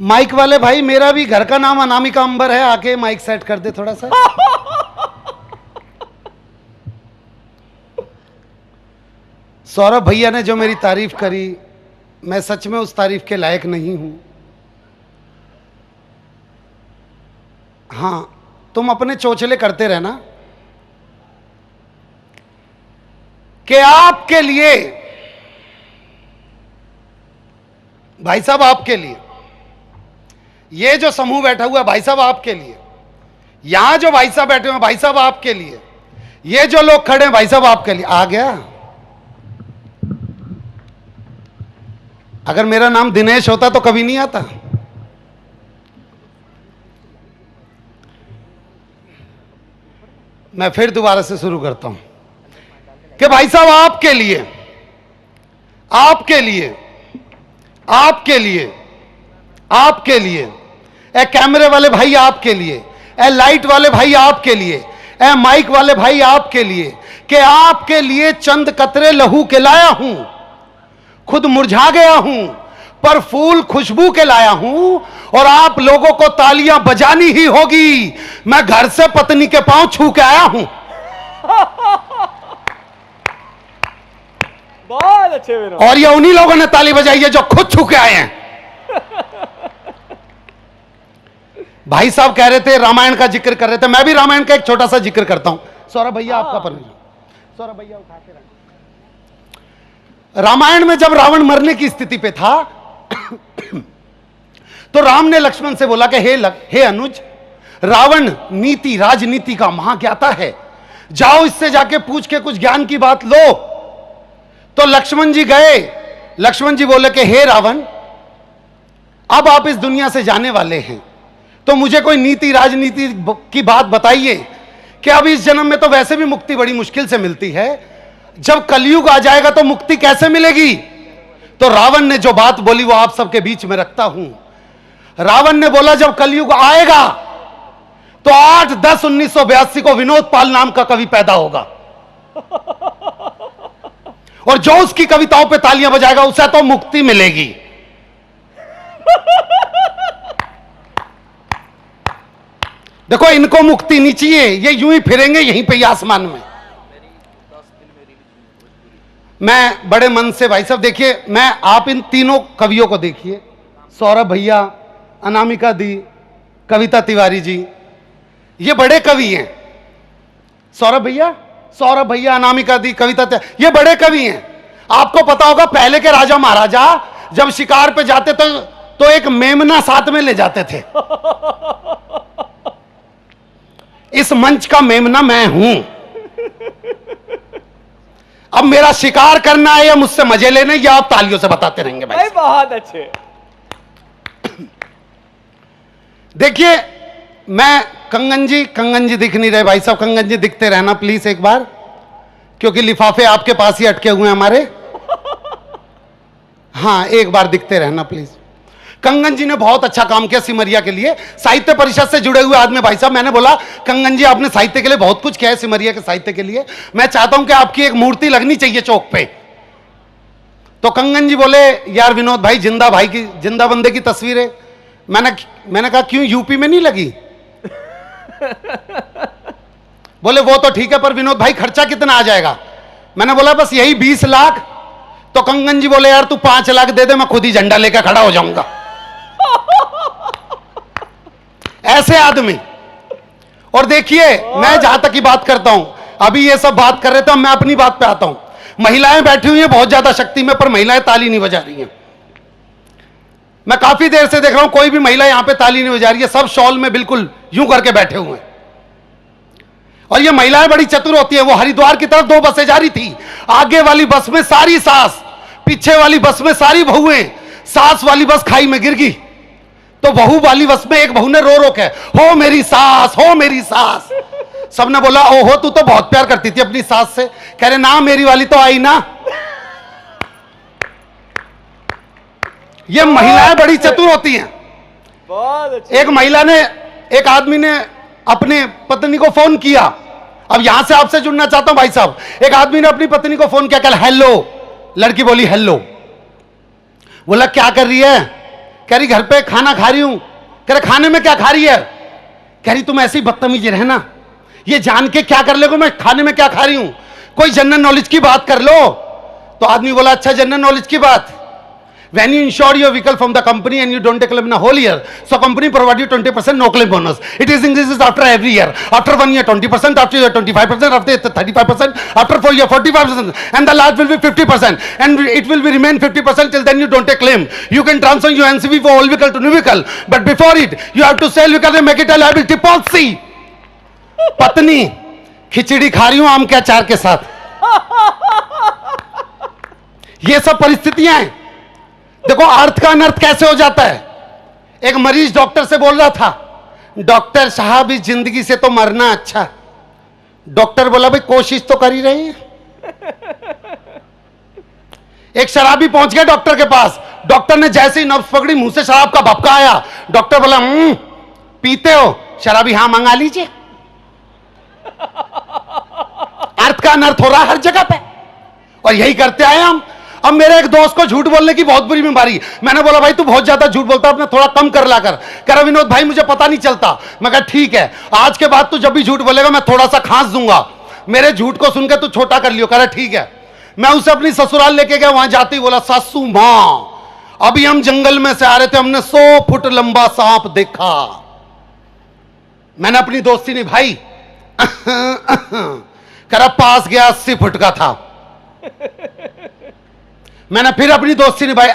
Mic वाले भाई, मेरा भी घर का नाम अनामिका अंबर है, आके माइक सेट कर दे थोड़ा सा। सौरभ भैया ने जो मेरी तारीफ करी, मैं सच में उस तारीफ के लायक नहीं हूं। हाँ, तुम अपने चोचले करते रहना कि आपके लिए, भाई साहब आपके लिए, ये जो समूह बैठा हुआ है भाई साहब आपके लिए, यहां जो भाई साहब बैठे हुए हैं भाई साहब आपके लिए, ये जो लोग खड़े हैं भाई साहब आपके लिए। आ गया? अगर मेरा नाम दिनेश होता तो कभी नहीं आता। मैं फिर दोबारा से शुरू करता हूं कि भाई साहब आपके लिए, आपके लिए, आपके लिए, आपके लिए, ए कैमरे वाले भाई आपके लिए, ए लाइट वाले भाई आपके लिए, ए माइक वाले भाई आपके लिए, कि आपके लिए चंद कतरे लहू के लाया हूं। खुद मुरझा गया हूं पर फूल खुशबू के लाया हूं, और आप लोगों को तालियां बजानी ही होगी। मैं घर से पत्नी के पांव छू के आया हूं। बहुत अच्छे विनोद। और ये उन्हीं लोगों ने ताली बजाई है जो खुद छू के आए हैं। भाई साहब कह रहे थे रामायण का जिक्र कर रहे थे, मैं भी रामायण का एक छोटा सा जिक्र करता हूं। सौरभ भैया आपका परमिशन, सौरभ भैया उठाते रहे। रामायण में जब रावण मरने की स्थिति पे था तो राम ने लक्ष्मण से बोला कि हे अनुज, रावण नीति राजनीति का महाज्ञाता है, जाओ इससे जाके पूछ के कुछ ज्ञान की बात लो। तो लक्ष्मण जी गए। लक्ष्मण जी बोले कि हे रावण, अब आप इस दुनिया से जाने वाले हैं, तो मुझे कोई नीति राजनीति की बात बताइए कि अब इस जन्म में तो वैसे भी मुक्ति बड़ी मुश्किल से मिलती है, जब कलयुग आ जाएगा तो मुक्ति कैसे मिलेगी। तो रावण ने जो बात बोली वो आप सबके बीच में रखता हूं। रावण ने बोला जब कलयुग आएगा तो 8-10-1982 को विनोद पाल नाम का कवि पैदा होगा, और जो उसकी कविताओं पे तालियां बजाएगा उसे तो मुक्ति मिलेगी। देखो इनको मुक्ति नहीं चाहिए, ये यूं ही फिरेंगे यहीं पे आसमान में। मैं बड़े मन से भाई साहब, देखिए मैं, आप इन तीनों कवियों को देखिए, सौरभ भैया, अनामिका दी, कविता तिवारी जी, ये बड़े कवि हैं। सौरभ भैया, अनामिका दी, कविता तिवारी, ये बड़े कवि हैं। आपको पता होगा पहले के राजा महाराजा जब शिकार पे जाते तो एक मेमना साथ में ले जाते थे। इस मंच का मेमना मैं हूं। अब मेरा शिकार करना है या मुझसे मजे लेने, या आप तालियों से बताते रहेंगे भाई। बहुत अच्छे। देखिए मैं, कंगन जी दिख नहीं रहे भाई साहब, कंगन जी दिखते रहना प्लीज एक बार, क्योंकि लिफाफे आपके पास ही अटके हुए हैं हमारे। हाँ एक बार दिखते रहना प्लीज। कंगन जी ने बहुत अच्छा काम किया सिमरिया के लिए, साहित्य परिषद से जुड़े हुए आदमी भाई साहब। मैंने बोला कंगन जी आपने साहित्य के लिए बहुत कुछ किया है, सिमरिया के साहित्य के लिए, मैं चाहता हूं कि आपकी एक मूर्ति लगनी चाहिए चौक पे। तो कंगन जी बोले यार विनोद भाई, जिंदा भाई की, जिंदा बंदे की तस्वीर है। मैंने कहा क्यों, यूपी में नहीं लगी? बोले वो तो ठीक है पर विनोद भाई खर्चा कितना आ जाएगा? मैंने बोला बस यही 20 लाख। तो कंगन जी बोले यार तू 5 लाख दे दे, मैं खुद ही झंडा लेकर खड़ा हो जाऊंगा। ऐसे आदमी। और देखिए मैं जहां तक की बात करता हूं, अभी ये सब बात कर रहे थे, मैं अपनी बात पे आता हूं। महिलाएं बैठी हुई हैं बहुत ज्यादा शक्ति में, पर महिलाएं ताली नहीं बजा रही हैं। मैं काफी देर से देख रहा हूं कोई भी महिला यहां पे ताली नहीं बजा रही है, सब शॉल में बिल्कुल यूं करके बैठे हुए हैं। और ये महिलाएं बड़ी चतुर होती है। वो हरिद्वार की तरफ 2 बसें जा रही थी, आगे वाली बस में सारी सास, पीछे वाली बस में सारी बहुएं। सास वाली बस खाई में गिर गई, तो बहू वाली बस में एक बहू ने रो रो के हो मेरी सास, हो मेरी सास। सबने बोला ओहो तू तो बहुत प्यार करती थी अपनी सास से। कह रहे ना मेरी वाली तो आई ना। ये महिलाएं बड़ी चतुर होती हैं। एक महिला ने, एक आदमी ने अपने पत्नी को फोन किया। अब यहां से आपसे जुड़ना चाहता हूं भाई साहब। एक आदमी ने अपनी पत्नी को फोन किया, कल हेलो, लड़की बोली हेलो। बोला क्या कर रही है? कह रही घर पे खाना खा रही हूं। कह रहे खाने में क्या खा रही है? कह रही तुम ऐसे ही बदतमीज रहना, ये जान के क्या कर लेगो मैं खाने में क्या खा रही हूं, कोई जनरल नॉलेज की बात कर लो। तो आदमी बोला अच्छा जनरल नॉलेज की बात, when you insure your vehicle from the company and you don't take claim in a whole year, so company provide you 20% no claim bonus. It is increases after every year. After 1 year 20%, after year 25%, after 35%, after 4 year 45%, and the last will be 50%, and it will be remain 50% till then you don't take claim. You can transfer your NCV for all vehicle to new vehicle, but before it you have to sell vehicle and make it a liability policy. पत्नी खिचड़ी खा रही हूं आम के अचार के साथ। ये सब परिस्थितियां हैं। देखो अर्थ का अनर्थ कैसे हो जाता है। एक मरीज डॉक्टर से बोल रहा था, डॉक्टर साहब इस जिंदगी से तो मरना अच्छा। डॉक्टर बोला भाई कोशिश तो कर ही रही है। एक शराबी पहुंच गया डॉक्टर के पास, डॉक्टर ने जैसे ही नब्ज पकड़ी मुंह से शराब का भपका आया। डॉक्टर बोला पीते हो? शराबी हाँ मंगा लीजिए। अर्थ का अनर्थ हो रहा है हर जगह पे, और यही करते आए हम। अब मेरे एक दोस्त को झूठ बोलने की बहुत बुरी बीमारी, मैंने बोला भाई तू बहुत ज्यादा झूठ बोलता, अपने थोड़ा कम कर ला कर। कह रहा विनोद भाई मुझे पता नहीं चलता। मैं कहा ठीक है, आज के बाद तू जब भी झूठ बोलेगा मैं थोड़ा सा खांस दूंगा, मेरे झूठ को सुनकर तू छोटा कर लियो। कह रहा ठीक है। मैं उसे अपनी ससुराल लेके गया, वहां जाते ही बोला सासू मां अभी हम जंगल में से आ रहे थे, हमने 100 फुट लंबा सांप देखा। मैंने अपनी दोस्ती निभाई। कह रहा पास गया 80 फुट का था। मैंने फिर अपनी दोस्ती निभाई।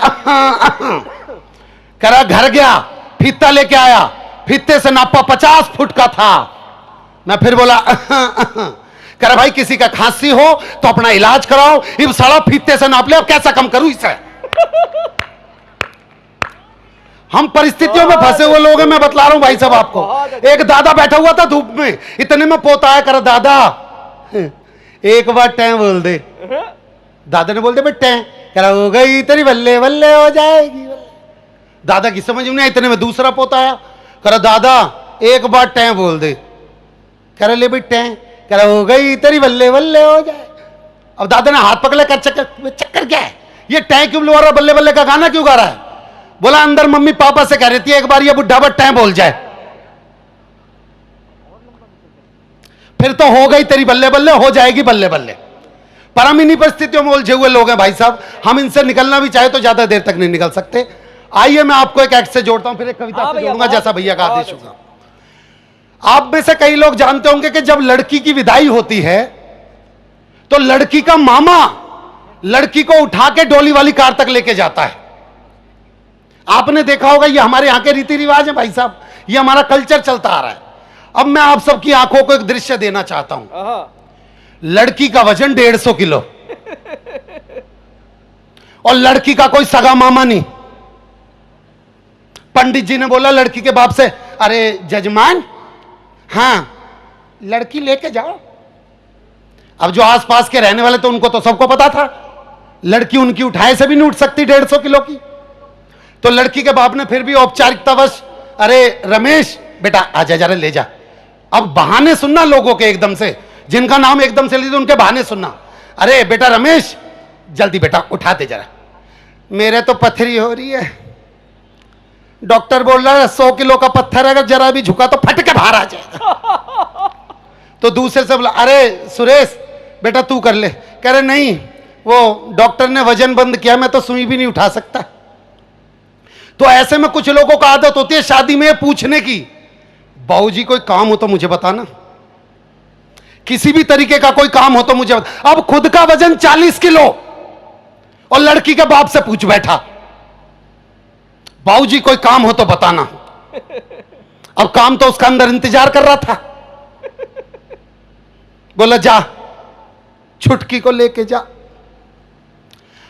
कह रहा घर गया, फीता लेके आया, फीते से नापा 50 फुट का था। मैं फिर बोला कह रहा भाई किसी का खांसी हो तो अपना इलाज कराओ, ये साला फीते से नाप ले, अब कैसा कम करूं इसे। हम परिस्थितियों में फंसे हुए लोग हैं, मैं बतला रहा हूं भाई साहब आपको। एक दादा बैठा हुआ था धूप में, इतने में पोता आया, कर दादा एक बार टैं बोल दे। दादा ने बोल दे बेटे, कह रहा हो गई तेरी बल्ले बल्ले हो जाएगी। दादा की समझ में नहीं, इतने में दूसरा पोता आया, कह रहा दादा एक बार टैं बोल दे। कह रहा ले भाई टैं, कह रहा हो गई तेरी बल्ले बल्ले हो जाए। अब दादा ने हाथ पकड़े, कर चक्कर क्या है, ये टैं क्यों बोल रहा, बल्ले बल्ले का गाना क्यों गा रहा है? बोला अंदर मम्मी पापा से कह रही थी एक बार ये बुढ़ा बट टैं बोल जाए। फिर तो हो गई तेरी बल्ले बल्ले, हो जाएगी बल्ले बल्ले। पर हम इन्हीं परिस्थितियों में उलझे हुए लोग हैं भाई साहब, हम इनसे निकलना भी चाहे तो ज्यादा देर तक नहीं निकल सकते। आइए मैं आपको एक एक्ट से जोड़ता हूं, फिर एक कविता से जोड़ूंगा जैसा भैया का आदेश होगा। आप में से कई लोग जानते होंगे कि जब लड़की की विदाई होती है तो लड़की का मामा लड़की को उठा के डोली वाली कार तक लेके जाता है। आपने देखा होगा, ये हमारे यहां के रीति रिवाज है भाई साहब, ये हमारा कल्चर चलता आ रहा है। अब मैं आप सबकी आंखों को एक दृश्य देना चाहता हूं। लड़की का वजन 150 किलो और लड़की का कोई सगा मामा नहीं। पंडित जी ने बोला लड़की के बाप से, अरे जजमान हां लड़की लेके जाओ। अब जो आसपास के रहने वाले तो उनको तो सबको पता था लड़की उनकी उठाए से भी नहीं उठ सकती 150 किलो की। तो लड़की के बाप ने फिर भी औपचारिकतावश, अरे रमेश बेटा आजा जरा ले जा। अब बहाने सुनना लोगों के, एकदम से जिनका नाम एकदम से लीजिए उनके बहाने सुनना। अरे बेटा रमेश जल्दी बेटा उठा दे जरा, मेरे तो पथरी हो रही है। डॉक्टर बोल रहा है 100 किलो का पत्थर अगर जरा भी झुका तो फट के बाहर आ जाएगा। तो दूसरे से बोला, अरे सुरेश बेटा तू कर ले। कह रहे नहीं, वो डॉक्टर ने वजन बंद किया, मैं तो सुई भी नहीं उठा सकता। तो ऐसे में कुछ लोगों को आदत होती है शादी में पूछने की, बाबूजी कोई काम हो तो मुझे बताना, किसी भी तरीके का कोई काम हो तो मुझे बता। अब खुद का वजन 40 किलो और लड़की के बाप से पूछ बैठा, बाबूजी कोई काम हो तो बताना। अब काम तो उसका अंदर इंतजार कर रहा था। बोला जा छुटकी को लेके जा।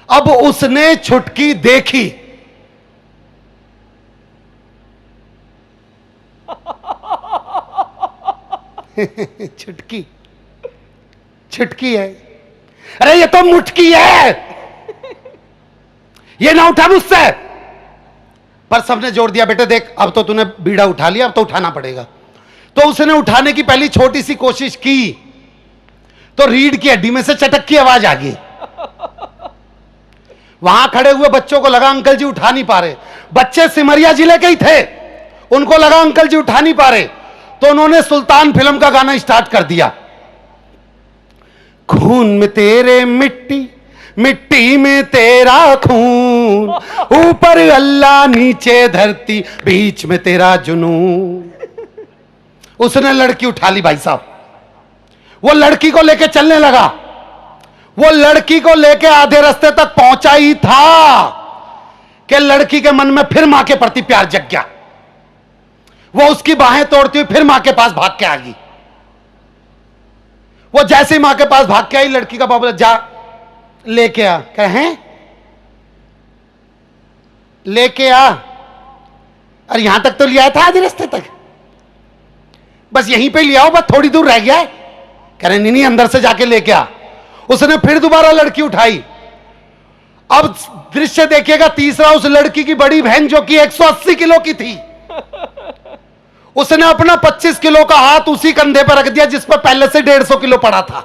अब उसने छुटकी देखी, छुटकी छुटकी है, अरे ये तो मुटकी है, ये ना उठा मुझसे। पर सबने जोड़ दिया, बेटे देख अब तो तूने बीड़ा उठा लिया, अब तो उठाना पड़ेगा। तो उसने उठाने की पहली छोटी सी कोशिश की तो रीढ़ की हड्डी में से चटक की आवाज आ गई। वहां खड़े हुए बच्चों को लगा अंकल जी उठा नहीं पा रहे, बच्चे सिमरिया जिले के ही थे, उनको लगा अंकल जी उठा नहीं पा रहे, तो उन्होंने सुल्तान फिल्म का गाना स्टार्ट कर दिया। खून में तेरे मिट्टी, मिट्टी में तेरा खून, ऊपर अल्लाह नीचे धरती, बीच में तेरा जुनून। उसने लड़की उठा ली भाई साहब, वो लड़की को लेके चलने लगा, वो लड़की को लेके आधे रास्ते तक पहुंचा ही था कि लड़की के मन में फिर मां के प्रति प्यार जग गया। वो उसकी बाहें तोड़ती हुई फिर मां के पास भाग के आ गई। वो जैसे ही मां के पास भाग के आई, लड़की का बाबू जा लेके आ, कहे लेके आ, अरे यहां तक तो ले आया था आधे रास्ते तक, बस यहीं पे ले आओ, बस थोड़ी दूर रह गया है। कह रहे नहीं अंदर से जाके लेके आ। उसने फिर दोबारा लड़की उठाई। अब दृश्य देखिएगा तीसरा, उस लड़की की बड़ी बहन जो कि 180 किलो की थी, उसने अपना 25 किलो का हाथ उसी कंधे पर रख दिया जिस पर पहले से 150 किलो पड़ा था,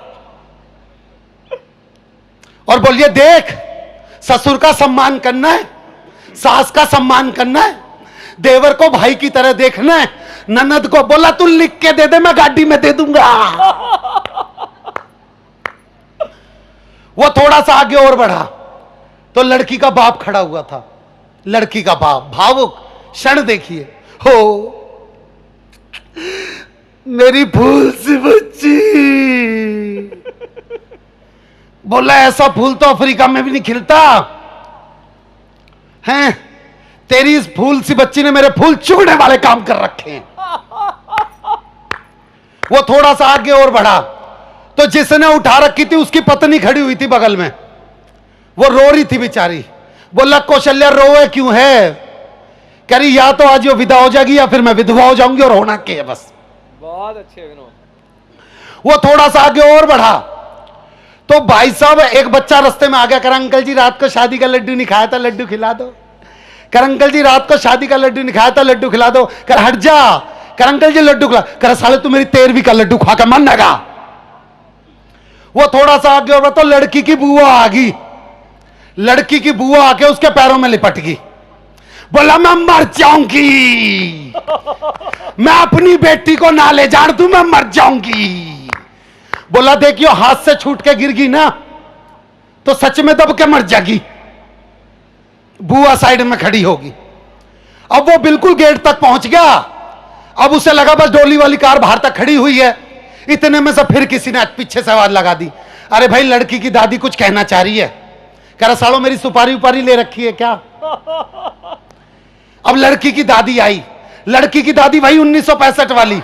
और बोलिए देख, ससुर का सम्मान करना है, सास का सम्मान करना है, देवर को भाई की तरह देखना है। ननद को बोला तू लिख के दे दे, मैं गाड़ी में दे दूंगा। वो थोड़ा सा आगे और बढ़ा तो लड़की का बाप खड़ा हुआ था। लड़की का बाप भावुक क्षण देखिए, हो मेरी फूल सी बच्ची, बोला ऐसा फूल तो अफ्रीका में भी नहीं खिलता हैं, तेरी इस फूल सी बच्ची ने मेरे फूल चुगने वाले काम कर रखे हैं। वो थोड़ा सा आगे और बढ़ा तो जिसने उठा रखी थी उसकी पत्नी खड़ी हुई थी बगल में, वो रो रही थी बेचारी। बोला कौशल्या रोए क्यों है? कह रही या तो आज वो विदा हो जाएगी या फिर मैं विधवा हो जाऊंगी, और होना क्या है बस। बहुत अच्छे विनोद। वो थोड़ा सा आगे और बढ़ा तो भाई साहब एक बच्चा रास्ते में आ गया, कर अंकल जी रात को शादी का लड्डू नहीं खाया था, लड्डू खिला दो। कर अंकल जी रात को शादी का लड्डू नहीं खाया था, लड्डू खिला दो। कर हट जा। कर अंकल जी लड्डू खिला। कर साले तू मेरी 13वीं का लड्डू खा कर मन लगा। वो थोड़ा सा आगे और तो लड़की की बुआ आ गई। लड़की की बुआ आके उसके पैरों में लिपट गई। बोला मैं मर जाऊंगी, मैं अपनी बेटी को ना ले जान दूं, मैं मर जाऊंगी। बोला देखियो हाथ से छूट के गिर गई ना तो सच में दब के मर जाएगी। बुआ साइड में खड़ी होगी। अब वो बिल्कुल गेट तक पहुंच गया। अब उसे लगा बस डोली वाली कार बाहर तक खड़ी हुई है। इतने में से फिर किसी ने पीछे से आवाज लगा दी, अरे भाई लड़की की दादी कुछ कहना चाह रही है। कह रहा सालो मेरी सुपारी उपारी ले रखी है क्या? अब लड़की की दादी आई। लड़की की दादी वही 1965 वाली,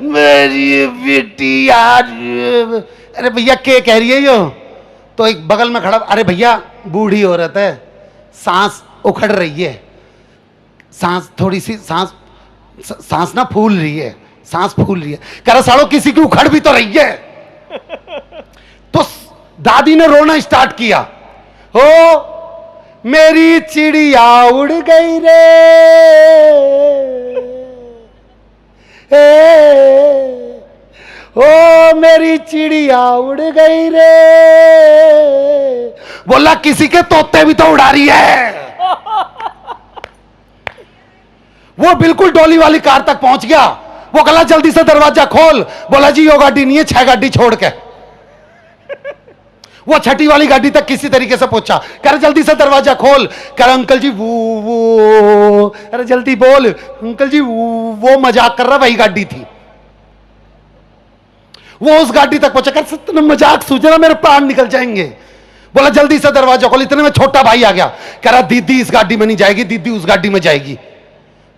मेरी बेटी यार। अरे भैया क्या कह रही है यो? तो एक बगल में खड़ा, अरे भैया बूढ़ी औरत है, सांस उखड़ रही है, सांस थोड़ी सी सांस ना फूल रही है, सांस फूल रही है। कह रहा सालो किसी की उखड़ भी तो रही है। तो दादी ने रोना स्टार्ट किया, हो मेरी चिड़िया उड़ गई रे, ओ मेरी चिड़िया उड़ गई रे। बोला किसी के तोते भी तो उड़ा रही है। वो बिल्कुल डोली वाली कार तक पहुंच गया। वो कहला जल्दी से दरवाजा खोल। बोला जी यो गाड़ी नहीं है, 6 गाड़ी छोड़ के। वो छठी वाली गाड़ी तक किसी तरीके से पहुंचा। कह रहे जल्दी से दरवाजा खोल। कह रहा अंकल जी वो अरे जल्दी बोल अंकल जी, वो मजाक कर रहा, वही गाड़ी थी। वो उस गाड़ी तक पहुंचा। कर सत्य मजाक सूझ रहा, मेरे प्राण निकल जाएंगे। बोला जल्दी से दरवाजा खोल। इतने में छोटा भाई आ गया। कह रहा दीदी इस गाड़ी में नहीं जाएगी, दीदी उस गाड़ी में जाएगी।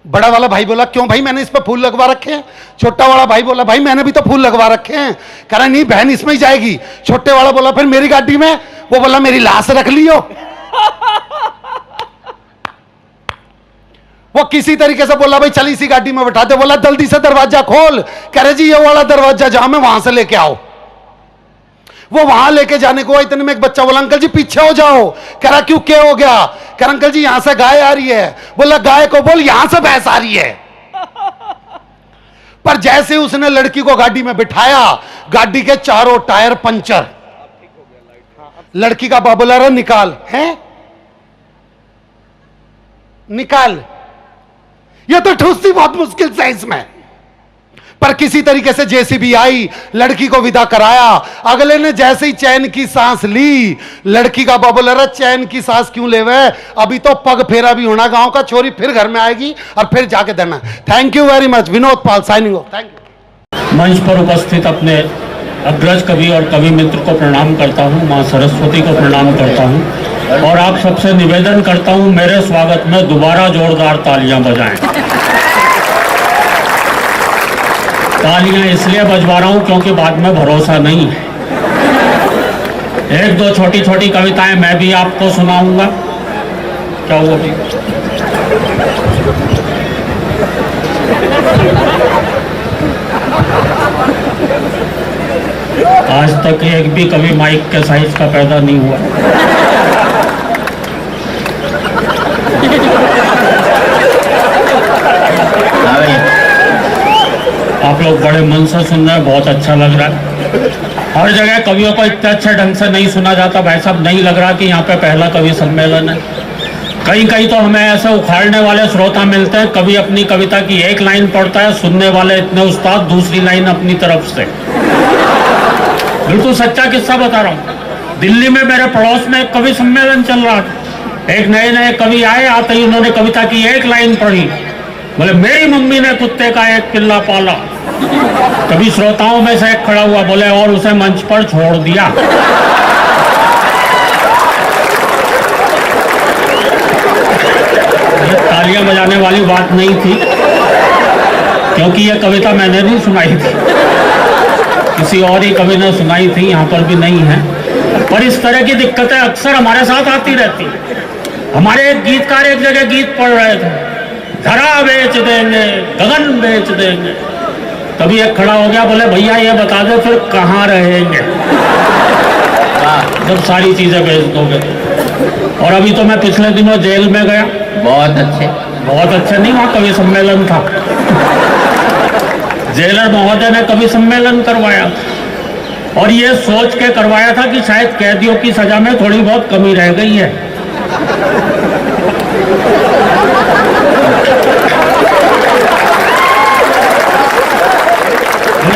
बड़ा वाला भाई बोला क्यों भाई, मैंने इस पर फूल लगवा रखे हैं। छोटा वाला भाई बोला भाई मैंने भी तो फूल लगवा रखे हैं। कह रहा नहीं बहन इसमें ही जाएगी। छोटे वाला बोला फिर मेरी गाड़ी में। वो बोला मेरी लाश रख लियो। वो किसी तरीके से बोला भाई चल इसी गाड़ी में बैठा दे। बोला जल्दी से दरवाजा खोल। कह रहे जी ये वाला दरवाजा जहां में वहां से लेके आओ। वो वहां लेके जाने को इतने में एक बच्चा बोला अंकल जी पीछे हो जाओ। कह रहा क्यों क्या हो गया? कह रहा अंकल जी यहां से गाय आ रही है। बोला गाय को बोल यहां से भैंस आ रही है। पर जैसे उसने लड़की को गाड़ी में बिठाया, गाड़ी के चारों टायर पंचर। लड़की का बाप बोला रहा निकाल, है निकाल। ये तो ठूसती बहुत मुश्किल से इसमें, पर किसी तरीके से जेसीबी आई, लड़की को विदा कराया। अगले ने जैसे ही चैन की सांस ली, लड़की का बाप बोला रहा चैन की सांस क्यों ले वह, अभी तो पग फेरा भी होना, गांव का छोरी फिर घर में आएगी और फिर जाके देना। Thank you very much. Vinod Pal signing off. Thank you. मंच पर उपस्थित अपने अग्रज कवि और कवि मित्र को प्रणाम करता हूँ, माँ सरस्वती को प्रणाम करता हूँ और आप सबसे निवेदन करता हूँ मेरे स्वागत में दोबारा जोरदार तालियां बजाएं। तालियां इसलिए बजवा रहा हूँ क्योंकि बाद में भरोसा नहीं है। एक दो छोटी छोटी कविताएं मैं भी आपको सुनाऊंगा। क्या हुआ भी? आज तक एक भी कवि माइक के साइज का पैदा नहीं हुआ। आप लोग बड़े मन से सुन रहे हैं, बहुत अच्छा लग रहा है। हर जगह कवियों को इतने अच्छे ढंग से नहीं सुना जाता भाई साहब, नहीं लग रहा कि यहाँ पे पहला कवि सम्मेलन है। कहीं कहीं तो हमें ऐसे उखाड़ने वाले श्रोता मिलते हैं, कवि अपनी कविता की एक लाइन पढ़ता है, सुनने वाले इतने उस्ताद दूसरी लाइन अपनी तरफ से। बिल्कुल सच्चा किस्सा बता रहा हूँ। दिल्ली में मेरे पड़ोस में एक कवि सम्मेलन चल रहा था। एक नए नए कवि आए, आते ही उन्होंने कविता की एक लाइन पढ़ी, बोले मेरी मम्मी ने कुत्ते का एक पिल्ला पाला। कभी श्रोताओं में से एक खड़ा हुआ, बोले और उसे मंच पर छोड़ दिया। तालियां बजाने वाली बात नहीं थी, क्योंकि यह कविता मैंने नहीं सुनाई थी, किसी और ही कवि ने सुनाई थी, यहाँ पर भी नहीं है। पर इस तरह की दिक्कतें अक्सर हमारे साथ आती रहती हैं। हमारे एक गीतकार एक जगह गीत पढ़ रहे थे, धरा बेच देंगे, गगन बेच देंगे। तभी एक खड़ा हो गया, बोले भैया ये बता दो फिर कहाँ रहेंगे जब सारी चीजें बेच दोगे। और अभी तो मैं पिछले दिनों जेल में गया। बहुत अच्छे नहीं, वहाँ कवि सम्मेलन था। जेलर महोदय ने कवि सम्मेलन करवाया और ये सोच के करवाया था कि शायद कैदियों की सजा में थोड़ी बहुत कमी रह गई है।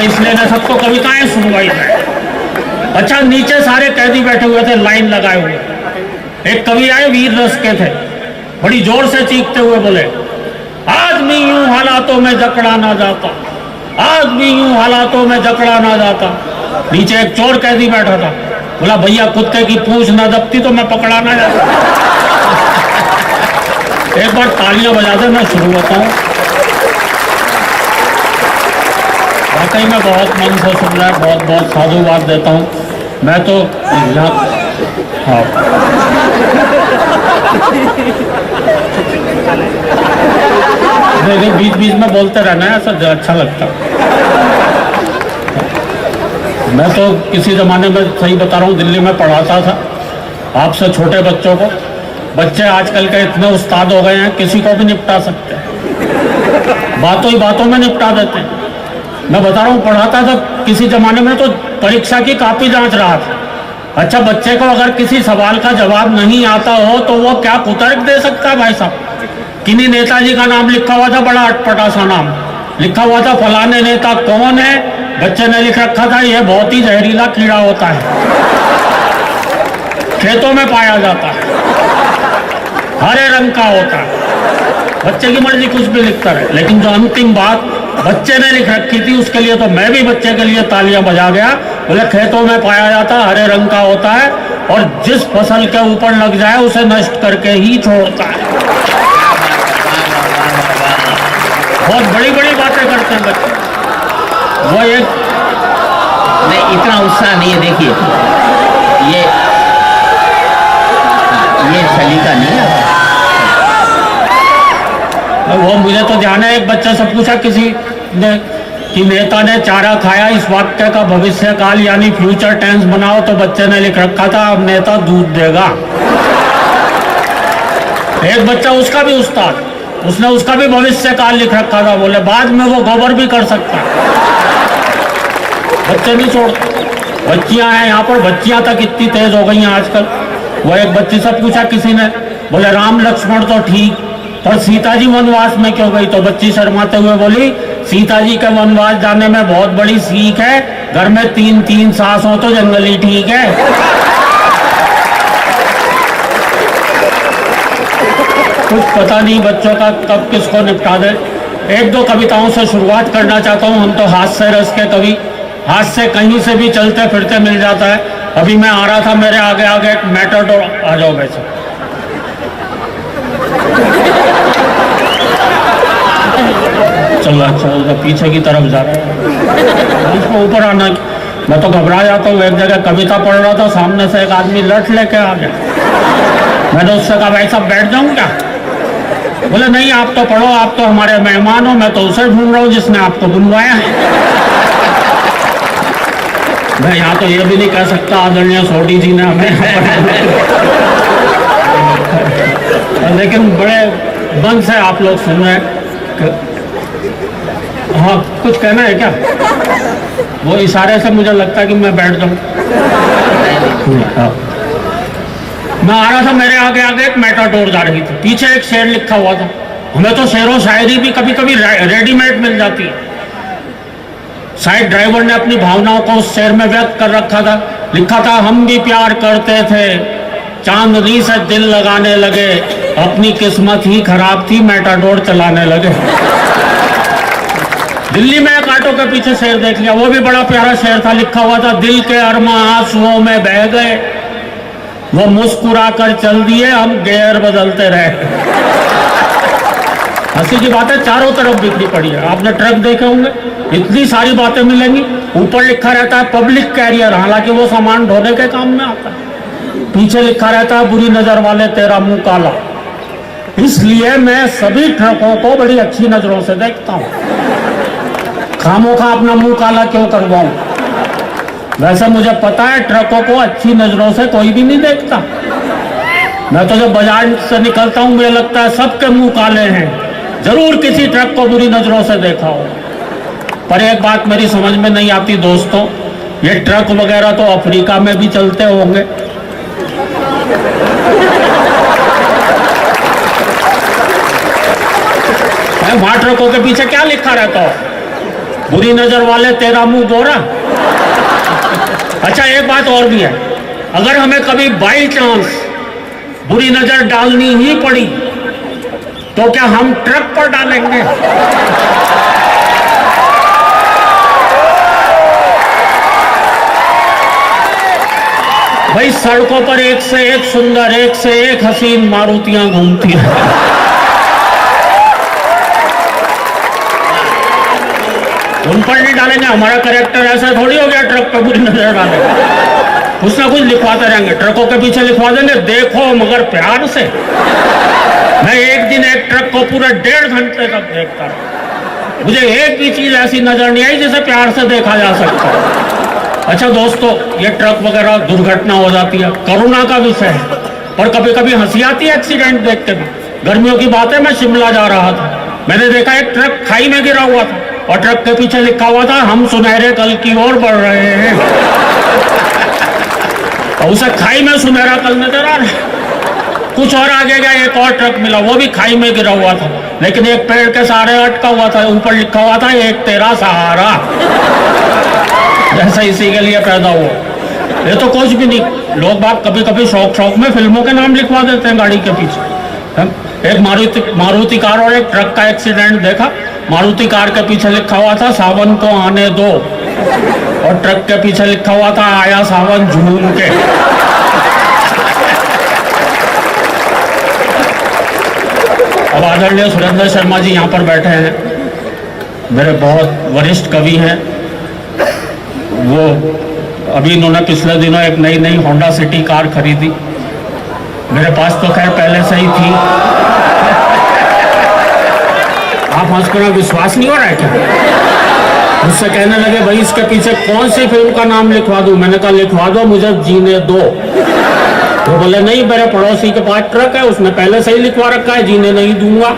इसलिए ने सबको कविताएं सुनवाई है। अच्छा, नीचे सारे कैदी बैठे हुए थे लाइन लगाए हुए। एक कवि आए, वीर रस के थे, बड़ी जोर से चीखते हुए बोले आदमी यूं हालातों में जकड़ा ना जाता, आदमी यूं हालातों में जकड़ा ना जाता। नीचे एक चोर कैदी बैठा था, बोला भैया कुत्ते की पूंछ ना दबती तो मैं पकड़ा ना जाता। एक बार तालियां बजा दे, मैं शुरू होता हूँ। वाकई में बहुत मन से सुन रहा है, बहुत बहुत साधुवाद देता हूँ मैं तो यहाँ। हाँ, बीच बीच में बोलते रहना है, ऐसा अच्छा लगता। मैं तो किसी ज़माने में सही बता रहा हूँ, दिल्ली में पढ़ाता था आपसे छोटे बच्चों को। बच्चे आजकल के इतने उस्ताद हो गए हैं, किसी को भी निपटा सकते हैं, बातों ही बातों में निपटा देते हैं। मैं बता रहा हूँ, पढ़ाता था किसी ज़माने में तो परीक्षा की कॉपी जांच रहा था। अच्छा, बच्चे को अगर किसी सवाल का जवाब नहीं आता हो तो वो क्या कुतर्क दे सकता है भाई साहब। किन्हीं नेताजी का नाम लिखा हुआ था, बड़ा अटपटा सा नाम लिखा हुआ था, फलाने नेता कौन है। बच्चे ने लिख रखा था ये बहुत ही जहरीला कीड़ा होता है, खेतों में पाया जाता है, हरे रंग का होता है। बच्चे की मर्जी कुछ भी लिखता रहे, लेकिन जो अंतिम बात बच्चे ने लिख रखी थी उसके लिए तो मैं भी बच्चे के लिए तालियां बजा गया। बोले खेतों में पाया जाता है, हरे रंग का होता है और जिस फसल के ऊपर लग जाए उसे नष्ट करके ही छोड़ता है। बहुत बड़ी बड़ी बातें करते हैं बच्चे। वो एक नहीं, इतना उत्साह नहीं है। देखिए ये सलीका नहीं है। वो मुझे तो ध्यान है, एक बच्चे से पूछा किसी ने कि नेता ने चारा खाया, इस वाक्य का भविष्य काल यानी फ्यूचर टेंस बनाओ, तो बच्चे ने लिख रखा था अब नेता दूध देगा। एक बच्चा उसका भी उस्ताद, उसने उसका भी भविष्य काल लिख रखा था, बोले बाद में वो गोबर भी कर सकता है। बच्चे नहीं छोड़ते। बच्चियां हैं यहाँ पर, बच्चियां तक इतनी तेज हो गई हैं आजकल। वो एक बच्ची से पूछा किसी ने, बोले राम लक्ष्मण तो ठीक, पर सीता जी वनवास में क्यों गई? तो बच्ची शर्माते हुए बोली, सीता जी के वनवास जाने में बहुत बड़ी सीख है, घर में 3-3 सास हो तो जंगल ही ठीक है। कुछ पता नहीं बच्चों का कब किसको निपटा दे। एक दो कविताओं से शुरुआत करना चाहता हूँ। हम तो हास्य रस के कवि, हास्य कहीं से भी चलते फिरते मिल जाता है। अभी मैं आ रहा था, मेरे आगे आगे एक मैटाडोर, आ जाओ वैसे, चलो अच्छा उधर पीछे की तरफ जा रहा है, इसको ऊपर आना। मैं तो घबरा जाता हूँ। एक जगह कविता पढ़ रहा था, सामने से एक आदमी लठ लेके आ गया। मैंने उससे कहा भाई साहब बैठ जाऊँ क्या? बोले नहीं आप तो पढ़ो, आप तो हमारे मेहमान हो, मैं तो उसे ढूंढ रहा हूँ जिसने आपको बुलवाया है। मैं यहाँ तो ये भी नहीं कह सकता आदरणीय सोडी जी ने हमें लेकिन बड़े मन से आप लोग सुन रहे हैं। हाँ कुछ कहना है क्या? वो इशारे से मुझे लगता है कि मैं बैठ जाऊँ। हाँ। मैं आ रहा था, मेरे आगे आगे एक मेटाडोर जा रही थी, पीछे एक शेर लिखा हुआ था। हमें तो शेर व शायरी भी कभी कभी रेडीमेड मिल जाती है। शायद ड्राइवर ने अपनी भावनाओं को उस शेर में व्यक्त कर रखा था। लिखा था, हम भी प्यार करते थे, चांदनी से दिल लगाने लगे, अपनी किस्मत ही खराब थी, मेटाडोर चलाने लगे। दिल्ली में एक ऑटो के पीछे शेर देख लिया, वो भी बड़ा प्यारा शेर था। लिखा हुआ था, दिल के अरमा आंसुओं में बह गए, वो मुस्कुरा कर चल दिए, हम गेयर बदलते रहे। हंसी की बात है, चारों तरफ बिखरी पड़ी है। आपने ट्रक देखे होंगे, इतनी सारी बातें मिलेंगी। ऊपर लिखा रहता है पब्लिक कैरियर, हालांकि वो सामान ढोने के काम में आता है। पीछे लिखा रहता है, बुरी नजर वाले तेरा मुंह काला। इसलिए मैं सभी ट्रकों को बड़ी अच्छी नजरों से देखता हूँ। खामोखा अपना मुंह काला क्यों करवाऊं? वैसे मुझे पता है ट्रकों को अच्छी नजरों से कोई भी नहीं देखता। मैं तो जब बाजार से निकलता हूँ मुझे लगता है सबके मुंह काले हैं, जरूर किसी ट्रक को बुरी नजरों से देखा हो। पर एक बात मेरी समझ में नहीं आती दोस्तों, ये ट्रक वगैरह तो अफ्रीका में भी चलते होंगे। वहां ट्रकों के पीछे क्या लिखा रहता हो? बुरी नजर वाले तेरा मुंह गोरा। अच्छा एक बात और भी है, अगर हमें कभी बाई चांस बुरी नजर डालनी ही पड़ी तो क्या हम ट्रक पर डालेंगे? भाई सड़कों पर एक से एक सुंदर, एक से एक हसीन मारुतियां घूमती हैं। उन पर नहीं डालेंगे, हमारा कैरेक्टर ऐसा थोड़ी हो गया ट्रक पे बुरी नजर डालेंगे। कुछ ना कुछ लिखवाते रहेंगे, ट्रकों के पीछे लिखवा देंगे, देखो मगर प्यार से। मैं एक दिन एक ट्रक को पूरे 1.5 घंटे तक देखता रहा, मुझे एक भी चीज ऐसी नजर नहीं आई जिसे प्यार से देखा जा सकता। अच्छा दोस्तों, ये ट्रक वगैरह दुर्घटना हो जाती है, करुणा का विषय है, और कभी कभी हंसी आती है एक्सीडेंट देख के भी। गर्मियों की बात है, मैं शिमला जा रहा था, मैंने देखा एक ट्रक खाई में गिरा हुआ था और ट्रक के पीछे लिखा हुआ था, हम सुनहरे कल की ओर बढ़ रहे हैं। और उसे खाई में सुनहरा कल नजर आ रहा। कुछ और आगे गया, एक और ट्रक मिला, वो भी खाई में गिरा हुआ था, लेकिन एक पेड़ के सहारे अटका हुआ था, ऊपर लिखा हुआ था, एक तेरा सहारा। जैसा इसी के लिए पैदा हुआ। ये तो कुछ भी नहीं, लोग बात कभी कभी शौक शौक में फिल्मों के नाम लिखवा देते हैं गाड़ी के पीछे। एक मारुति कार और एक ट्रक का एक्सीडेंट देखा। मारुति कार के पीछे लिखा हुआ था, सावन को आने दो, और ट्रक के पीछे लिखा हुआ था, आया सावन झूम के। अब आदरणीय सुरेंद्र शर्मा जी यहाँ पर बैठे हैं, मेरे बहुत वरिष्ठ कवि हैं। वो अभी इन्होंने पिछले दिनों एक नई होंडा सिटी कार खरीदी, मेरे पास तो खैर पहले से ही थी। आप हंस कर विश्वास नहीं हो रहा है क्या? मुझसे कहने लगे, भाई इसके पीछे कौन सी फिल्म का नाम लिखवा दूं? मैंने कहा लिखवा दो, मुझे जीने दो। तो बोले नहीं, मेरे पड़ोसी के पास ट्रक है, उसने पहले से ही लिखवा रखा है, जीने नहीं दूंगा।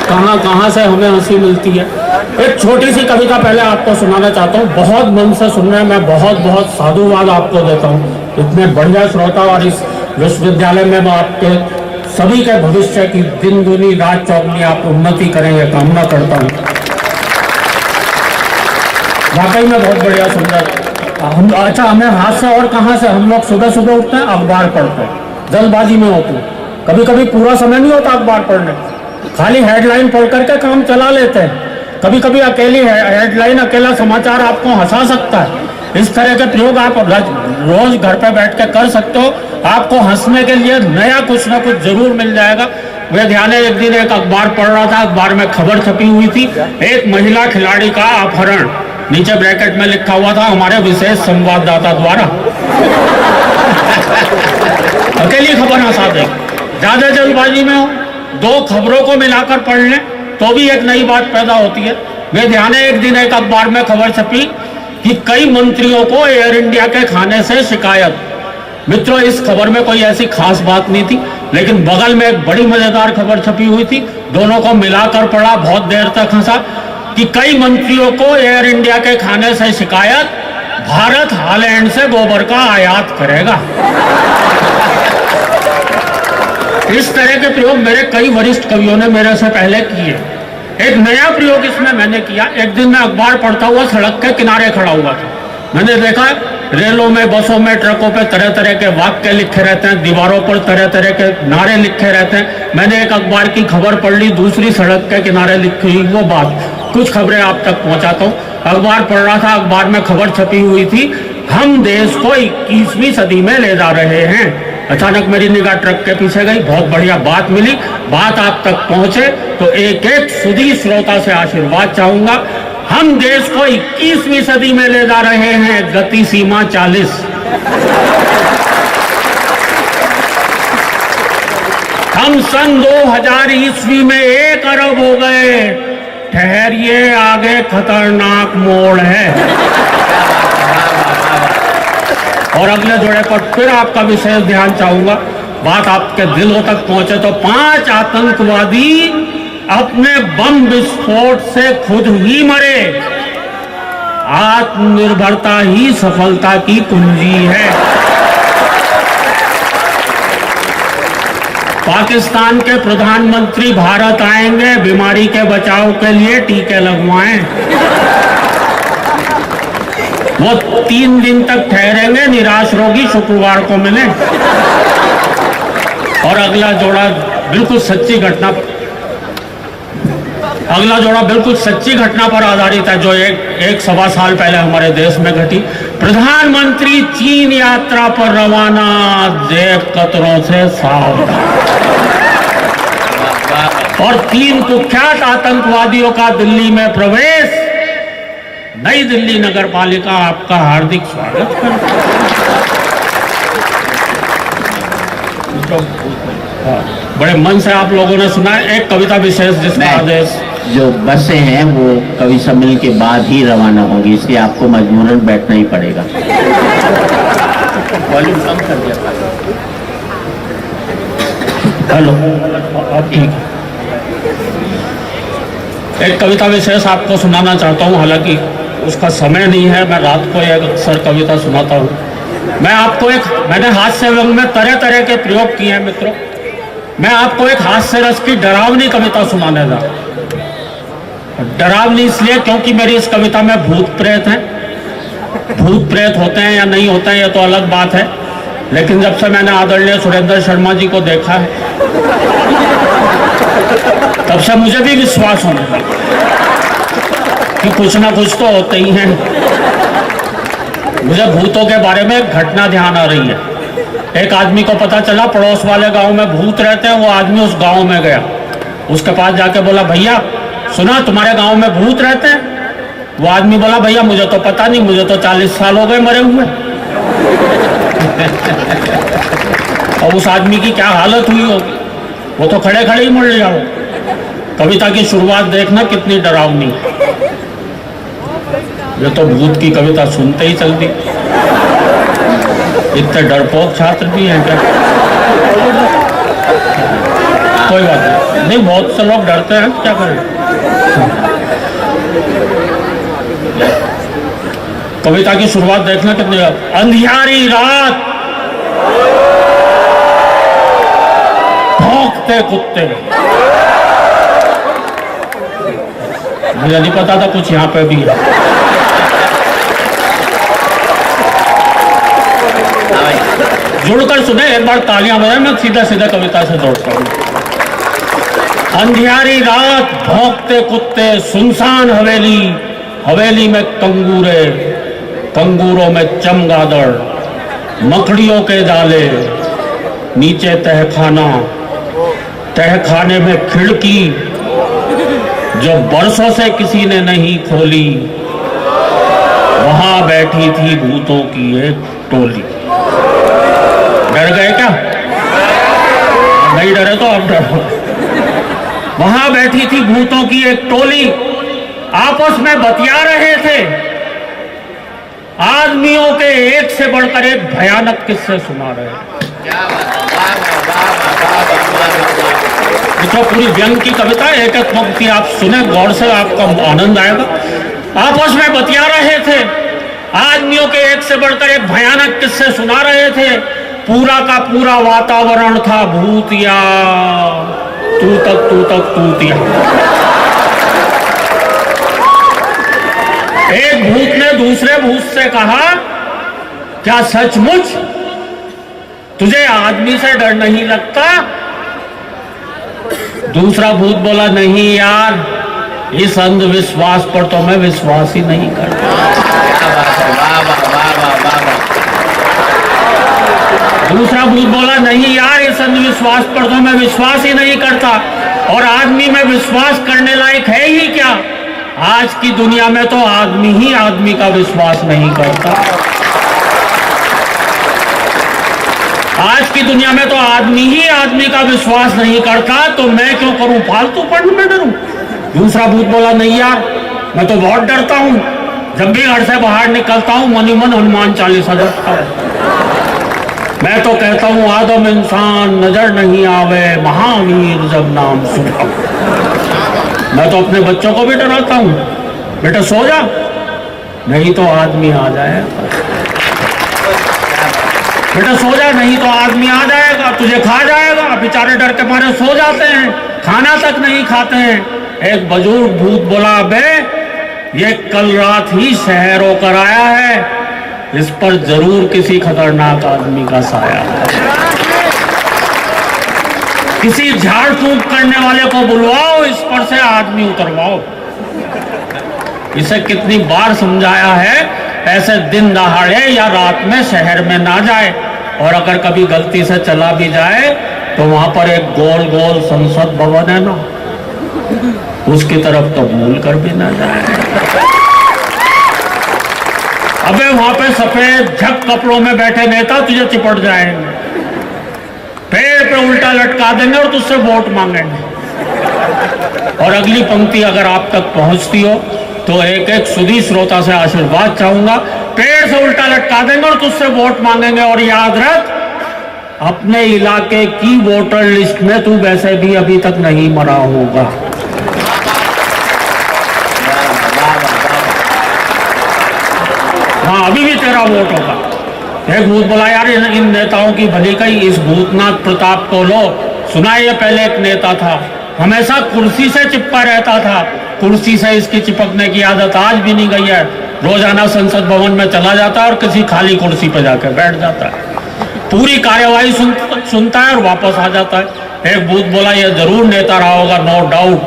कहां से हमें हंसी मिलती है। एक छोटी सी कविता पहले आपको सुनाना चाहता हूँ, बहुत मन से सुन रहे हैं, मैं बहुत बहुत साधुवाद आपको देता हूँ। इतने बढ़िया श्रोता और इस विश्वविद्यालय में मैं आपके सभी के भविष्य की दिन दुनी रात चौगनी आप उन्नति करेंगे, कामना करता हूँ। वाकई में बहुत बढ़िया सुंदर। हम अच्छा, हमें हाथ से और कहाँ से, हम लोग सुबह सुबह उठते हैं, अखबार पढ़ते हैं, जल्दबाजी में होते हैं, कभी कभी पूरा समय नहीं होता अखबार पढ़ने, खाली हेडलाइन पढ़ करके काम चला लेते हैं। कभी कभी अकेली हेडलाइन, अकेला समाचार आपको हंसा सकता है। इस तरह के प्रयोग आप रोज घर पे बैठ के कर सकते हो, आपको हंसने के लिए नया कुछ ना कुछ जरूर मिल जाएगा। मैं ध्यान है, एक दिन एक अखबार पढ़ रहा था, अखबार में खबर छपी हुई थी, एक महिला खिलाड़ी का अपहरण, नीचे ब्रैकेट में लिखा हुआ था हमारे विशेष संवाददाता द्वारा। अकेली खबर हंसा दे, ज्यादा जल्दबाजी में हो, दो खबरों को मिलाकर पढ़ लें तो भी एक नई बात पैदा होती है। मैं ध्यान है, एक दिन एक अखबार में खबर छपी कि कई मंत्रियों को एयर इंडिया के खाने से शिकायत। मित्रों, इस खबर में कोई ऐसी खास बात नहीं थी, लेकिन बगल में एक बड़ी मजेदार खबर छपी हुई थी, दोनों को मिलाकर पढ़ा, बहुत देर तक हंसा कि कई मंत्रियों को एयर इंडिया के खाने से शिकायत, भारत हालैंड से गोबर का आयात करेगा। इस तरह के प्रयोग मेरे कई वरिष्ठ कवियों ने मेरे से पहले किए। एक नया प्रयोग इसमें मैंने किया। एक दिन मैं अखबार पढ़ता हुआ सड़क के किनारे खड़ा हुआ था, मैंने देखा रेलों में, बसों में, ट्रकों पे तरह तरह के वाक्य लिखे रहते हैं, दीवारों पर तरह तरह के नारे लिखे रहते हैं। मैंने एक अखबार की खबर पढ़ ली, दूसरी सड़क के किनारे लिखी हुई वो बात। कुछ खबरें आप तक पहुंचाता हूँ। अखबार पढ़ रहा था, अखबार में खबर छपी हुई थी, हम देश को 21वीं सदी में ले जा रहे हैं। अचानक मेरी निगाह ट्रक के पीछे गई, बहुत बढ़िया बात मिली। बात आप तक पहुंचे तो एक एक सुधी श्रोता से आशीर्वाद चाहूंगा। हम देश को 21वीं सदी में ले जा रहे हैं, गति सीमा 40। हम सन 2000 ईस्वी में 1 अरब हो गए, ठहरिए आगे खतरनाक मोड़ है। और अगले जोड़े पर फिर आपका विशेष ध्यान चाहूंगा, बात आपके दिलों तक पहुंचे तो 5 आतंकवादी अपने बम विस्फोट से खुद ही मरे। आत्मनिर्भरता ही सफलता की कुंजी है। पाकिस्तान के प्रधानमंत्री भारत आएंगे, बीमारी के बचाव के लिए टीके लगवाएं। वो 3 दिन तक ठहरेंगे, निराश रोगी शुक्रवार को मिले। और अगला जोड़ा बिल्कुल सच्ची घटना पर आधारित है, जो एक सवा साल पहले हमारे देश में घटी। प्रधानमंत्री चीन यात्रा पर रवाना, जेब कतरों से सावधान। और 3 कुख्यात आतंकवादियों का दिल्ली में प्रवेश। नई दिल्ली नगर पालिका आपका हार्दिक स्वागत करती है। बड़े मन से आप लोगों ने सुना है। एक कविता विशेष जिसका आदेश, जो बसें हैं वो कवि सम्मेलन के बाद ही रवाना होगी, इसलिए आपको मजबूरन बैठना ही पड़ेगा। वॉल्यूम कम कर दिया। हेलो, अब ठीक है। एक कविता विशेष आपको सुनाना चाहता हूँ, हालांकि उसका समय नहीं है, मैं रात को एक अक्सर कविता सुनाता हूँ। मैंने हास्य व्यंग में तरह तरह के प्रयोग किए हैं मित्रों। मैं आपको एक हास्य रस की डरावनी कविता सुनाने जा रहा हूं। डरावनी इसलिए क्योंकि मेरी इस कविता में भूत प्रेत हैं। भूत प्रेत होते हैं या नहीं होते हैं ये तो अलग बात है, लेकिन जब से मैंने आदरणीय सुरेंद्र शर्मा जी को देखा है तब से मुझे भी विश्वास होने लगा कि कुछ ना कुछ तो होते ही हैं। मुझे भूतों के बारे में एक घटना ध्यान आ रही है। एक आदमी को पता चला पड़ोस वाले गांव में भूत रहते हैं। वो आदमी उस गांव में गया, उसके पास जाके बोला, भैया सुना तुम्हारे गांव में भूत रहते हैं? वो आदमी बोला, भैया मुझे तो पता नहीं, मुझे तो 40 साल हो गए मरे हुए। और उस आदमी की क्या हालत हुई होगी, वो तो खड़े खड़े ही मर लिया हो। कविता की शुरुआत देखना कितनी डरावनी। ये तो भूत की कविता सुनते ही चल दी। इतने डरपोक छात्र भी हैं क्या? कोई बात नहीं, बहुत से लोग डरते हैं, क्या करें। कविता की शुरुआत देखना कितनी, अंधियारी रात भौंकते कुत्ते। मुझे नहीं पता था कुछ यहाँ पे भी है। जुड़कर सुने, एक बार तालियां बजाएं, मैं सीधा सीधा कविता से जोड़ता हूँ। अंधियारी रात भौंकते कुत्ते, सुनसान हवेली, हवेली में कंगूरे, कंगूरों में चमगादड़, मकड़ियों के जाले, नीचे तहखाना, तहखाने में खिड़की जो बरसों से किसी ने नहीं खोली, वहां बैठी थी भूतों की एक टोली। डर गए क्या? नहीं डरे तो अब डरो। वहां बैठी थी भूतों की एक टोली, आपस में बतिया रहे थे, आदमियों के एक से बढ़कर एक भयानक किस्से सुना रहे थे। तो पूरी व्यंग की कविता, एक एक पंक्ति आप सुने गौर से, आपको आनंद आएगा। आपस में बतिया रहे थे, आदमियों के एक से बढ़कर एक भयानक किस्से सुना रहे थे, पूरा का पूरा वातावरण था भूतिया, तू तक तूतिया। एक भूत ने दूसरे भूत से कहा, क्या सचमुच तुझे आदमी से डर नहीं लगता? दूसरा भूत बोला, नहीं यार, इस अंधविश्वास पर तो मैं विश्वास ही नहीं करता। दूसरा भूत बोला, नहीं यार, इस अंधविश्वास पर तो मैं विश्वास ही नहीं करता, और आदमी में विश्वास करने लायक है ही क्या? आज की दुनिया में तो आदमी ही आदमी का विश्वास नहीं करता। आज की दुनिया में तो आदमी ही आदमी का विश्वास नहीं करता, तो मैं क्यों करूं फालतू पढ़ने में डरूं? दूसरा भूत बोला, नहीं यार, मैं तो बहुत डरता हूं, जब भी घर से बाहर निकलता हूं मन ही मन हनुमान चालीसा जपता हूं। मैं तो कहता हूं, आदम इंसान नजर नहीं आवे, महावीर जब नाम सुना। मैं तो अपने बच्चों को भी डराता हूं, बेटा सो जा, नहीं तो आदमी आ जाएगा। बेटा सो जा, नहीं तो आदमी आ जाएगा, तुझे खा जाएगा। बेचारे डर के मारे सो जाते हैं, खाना तक नहीं खाते हैं। एक बुजुर्ग भूत बोला, बे ये कल रात ही शहर होकर आया है, इस पर जरूर किसी खतरनाक आदमी का साया है। किसी झाड़ फूंक करने वाले को बुलवाओ, इस पर से आदमी उतरवाओ। इसे कितनी बार समझाया है, ऐसे दिन दहाड़े या रात में शहर में ना जाए, और अगर कभी गलती से चला भी जाए तो वहां पर एक गोल गोल संसद भवन है ना, उसकी तरफ तो भूल कर भी ना जाए। अबे वहां पे सफेद झक कपड़ों में बैठे नेता तुझे चिपट जाएंगे, पेड़ पे उल्टा लटका देंगे और तुझसे वोट मांगेंगे। और अगली पंक्ति अगर आप तक पहुंचती हो तो एक एक सुधी श्रोता से आशीर्वाद चाहूंगा, पेड़ से उल्टा लटका देंगे और तुझसे वोट मांगेंगे। और याद रख, अपने इलाके की वोटर लिस्ट में तू वैसे भी अभी तक नहीं मरा होगा। हाँ, अभी भी तेरा वोट होगा। एक भूत बोला, यार इन नेताओं की भली कही, इस भूतनाथ प्रताप को लो। सुना, ये पहले एक नेता था, हमेशा कुर्सी से चिपका रहता था, कुर्सी से इसकी चिपकने की आदत आज भी नहीं गई है। रोजाना संसद भवन में चला जाता है और किसी खाली कुर्सी पर जाकर बैठ जाता है, पूरी कार्यवाही सुनता है और वापस आ जाता है। एक भूत बोला, ये जरूर नेता रहा होगा, नो डाउट,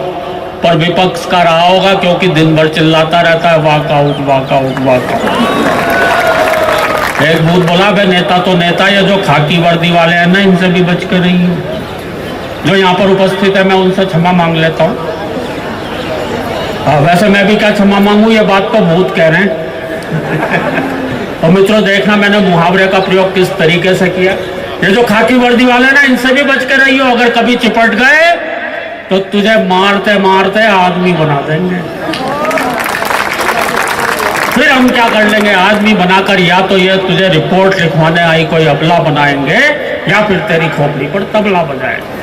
पर विपक्ष का रहा होगा, क्योंकि दिन भर चिल्लाता रहता है, वॉकआउट वॉकआउट वॉकआउट। एक भूत बोला, भाई नेता तो नेता, ये जो खाकी वर्दी वाले हैं ना, इनसे भी बच कर रही है। जो यहाँ पर उपस्थित है मैं उनसे क्षमा मांग लेता हूँ। वैसे मैं भी क्या क्षमा मांगू, ये बात तो भूत कह रहे हैं। और मित्रों देखना, मैंने मुहावरे का प्रयोग किस तरीके से किया। ये जो खाकी वर्दी वाले ना, इनसे भी बच कर रही हो, अगर कभी चिपट गए तो तुझे मारते मारते आदमी बना देंगे। फिर हम क्या कर लेंगे, आदमी बनाकर या तो ये तुझे रिपोर्ट लिखवाने आई कोई अबला बनाएंगे, या फिर तेरी खोपड़ी पर तबला बजाएंगे।